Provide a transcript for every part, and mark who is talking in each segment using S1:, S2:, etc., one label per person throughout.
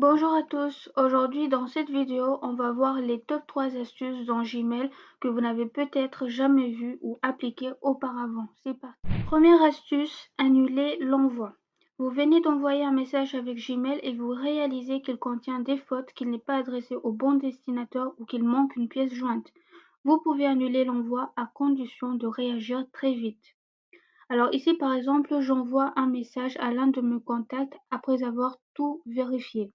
S1: Bonjour à tous, aujourd'hui dans cette vidéo, on va voir les top 3 astuces dans Gmail que vous n'avez peut-être jamais vues ou appliquées auparavant. C'est parti. Première astuce, annuler l'envoi. Vous venez d'envoyer un message avec Gmail et vous réalisez qu'il contient des fautes, qu'il n'est pas adressé au bon destinataire ou qu'il manque une pièce jointe. Vous pouvez annuler l'envoi à condition de réagir très vite. Alors ici par exemple, j'envoie un message à l'un de mes contacts après avoir tout vérifié.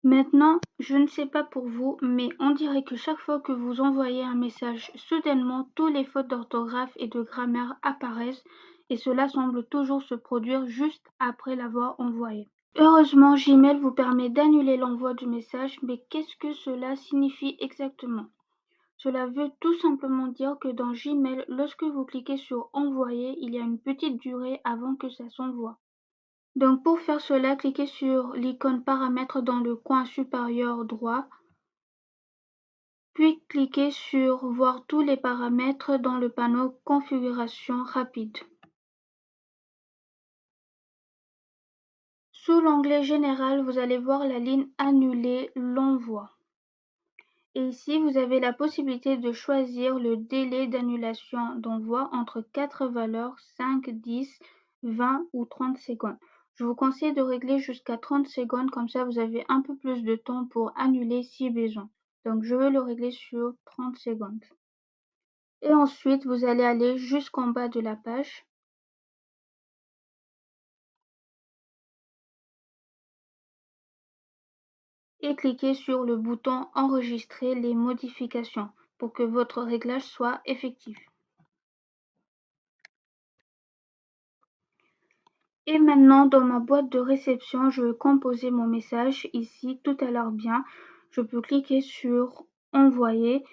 S1: Maintenant, je ne sais pas pour vous, mais on dirait que chaque fois que vous envoyez un message, soudainement, tous les fautes d'orthographe et de grammaire apparaissent et cela semble toujours se produire juste après l'avoir envoyé. Heureusement, Gmail vous permet d'annuler l'envoi du message, mais qu'est-ce que cela signifie exactement? Cela veut tout simplement dire que dans Gmail, lorsque vous cliquez sur Envoyer, il y a une petite durée avant que ça s'envoie. Donc pour faire cela, cliquez sur l'icône Paramètres dans le coin supérieur droit, puis cliquez sur Voir tous les paramètres dans le panneau Configuration rapide. Sous l'onglet Général, vous allez voir la ligne Annuler l'envoi. Et ici, vous avez la possibilité de choisir le délai d'annulation d'envoi entre 4 valeurs, 5, 10, 20 ou 30 secondes. Je vous conseille de régler jusqu'à 30 secondes, comme ça vous avez un peu plus de temps pour annuler si besoin. Donc je vais le régler sur 30 secondes. Et ensuite, vous allez aller jusqu'en bas de la page. Et cliquez sur le bouton Enregistrer les modifications pour que votre réglage soit effectif. Et maintenant, dans ma boîte de réception, je vais composer mon message ici tout à l'heure bien. Je peux cliquer sur Envoyer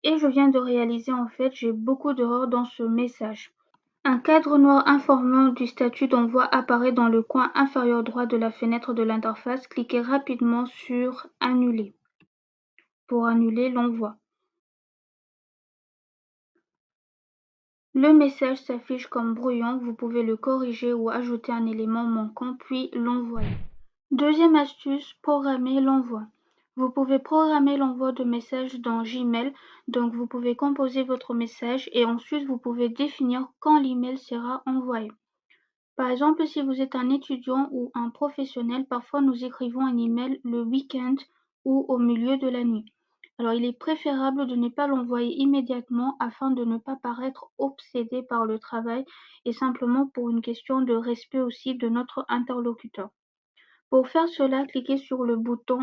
S1: et je viens de réaliser en fait, j'ai beaucoup d'erreurs dans ce message. Un cadre noir informant du statut d'envoi apparaît dans le coin inférieur droit de la fenêtre de l'interface. Cliquez rapidement sur Annuler pour annuler l'envoi. Le message s'affiche comme brouillon, vous pouvez le corriger ou ajouter un élément manquant puis l'envoyer. Deuxième astuce, programmer l'envoi. Vous pouvez programmer l'envoi de messages dans Gmail, donc vous pouvez composer votre message et ensuite vous pouvez définir quand l'email sera envoyé. Par exemple, si vous êtes un étudiant ou un professionnel, parfois nous écrivons un email le week-end ou au milieu de la nuit. Alors il est préférable de ne pas l'envoyer immédiatement afin de ne pas paraître obsédé par le travail et simplement pour une question de respect aussi de notre interlocuteur. Pour faire cela, cliquez sur le bouton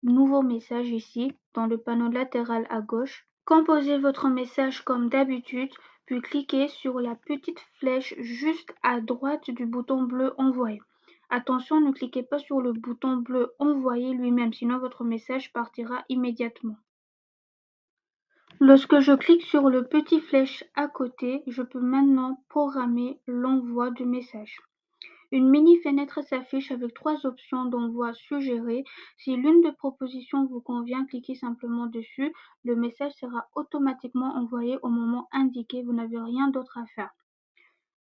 S1: Nouveau message ici, dans le panneau latéral à gauche. Composez votre message comme d'habitude, puis cliquez sur la petite flèche juste à droite du bouton bleu Envoyer. Attention, ne cliquez pas sur le bouton bleu Envoyer lui-même, sinon votre message partira immédiatement. Lorsque je clique sur le petit flèche à côté, je peux maintenant programmer l'envoi du message. Une mini-fenêtre s'affiche avec 3 options d'envoi suggérées. Si l'une des propositions vous convient, cliquez simplement dessus. Le message sera automatiquement envoyé au moment indiqué. Vous n'avez rien d'autre à faire.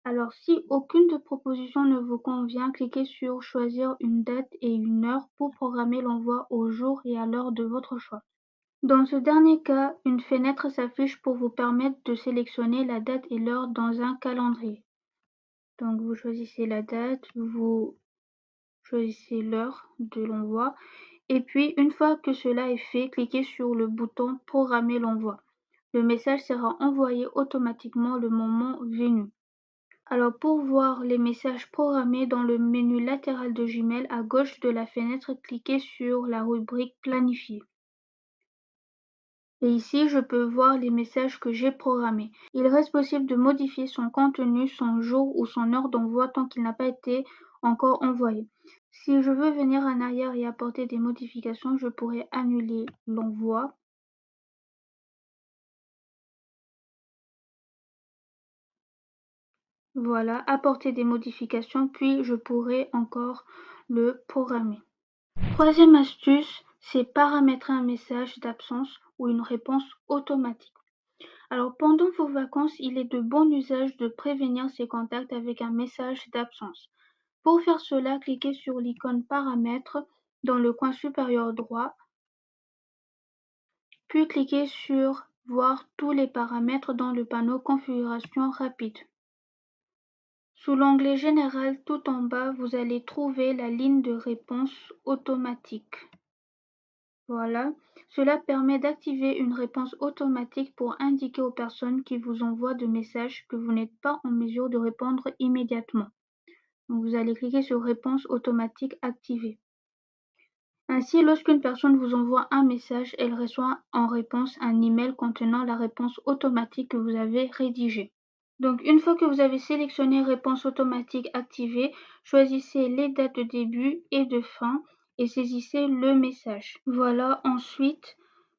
S1: Alors, si aucune des propositions ne vous convient, cliquez sur Choisir une date et une heure pour programmer l'envoi au jour et à l'heure de votre choix. Dans ce dernier cas, une fenêtre s'affiche pour vous permettre de sélectionner la date et l'heure dans un calendrier. Donc vous choisissez la date, vous choisissez l'heure de l'envoi et puis une fois que cela est fait, cliquez sur le bouton Programmer l'envoi. Le message sera envoyé automatiquement le moment venu. Alors pour voir les messages programmés dans le menu latéral de Gmail à gauche de la fenêtre, cliquez sur la rubrique Planifier. Et ici, je peux voir les messages que j'ai programmés. Il reste possible de modifier son contenu, son jour ou son heure d'envoi tant qu'il n'a pas été encore envoyé. Si je veux venir en arrière et apporter des modifications, je pourrais annuler l'envoi. Voilà, apporter des modifications, puis je pourrais encore le programmer. Troisième astuce, c'est paramétrer un message d'absence ou une réponse automatique. Alors pendant vos vacances, il est de bon usage de prévenir ses contacts avec un message d'absence. Pour faire cela, cliquez sur l'icône Paramètres dans le coin supérieur droit, puis cliquez sur Voir tous les paramètres dans le panneau Configuration rapide. Sous l'onglet Général tout en bas, vous allez trouver la ligne de réponse automatique. Voilà, cela permet d'activer une réponse automatique pour indiquer aux personnes qui vous envoient de messages que vous n'êtes pas en mesure de répondre immédiatement. Donc vous allez cliquer sur Réponse automatique activée. Ainsi, lorsqu'une personne vous envoie un message, elle reçoit en réponse un email contenant la réponse automatique que vous avez rédigée. Donc une fois que vous avez sélectionné Réponse automatique activée, choisissez les dates de début et de fin et saisissez le message. Voilà, ensuite,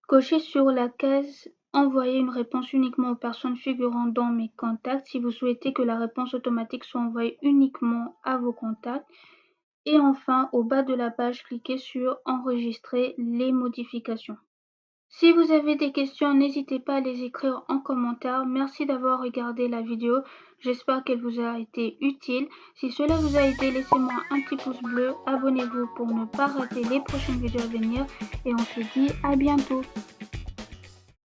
S1: cochez sur la case Envoyer une réponse uniquement aux personnes figurant dans mes contacts si vous souhaitez que la réponse automatique soit envoyée uniquement à vos contacts. Et enfin, au bas de la page, cliquez sur Enregistrer les modifications. Si vous avez des questions, n'hésitez pas à les écrire en commentaire. Merci d'avoir regardé la vidéo. J'espère qu'elle vous a été utile. Si cela vous a aidé, laissez-moi un petit pouce bleu. Abonnez-vous pour ne pas rater les prochaines vidéos à venir. Et on se dit à bientôt.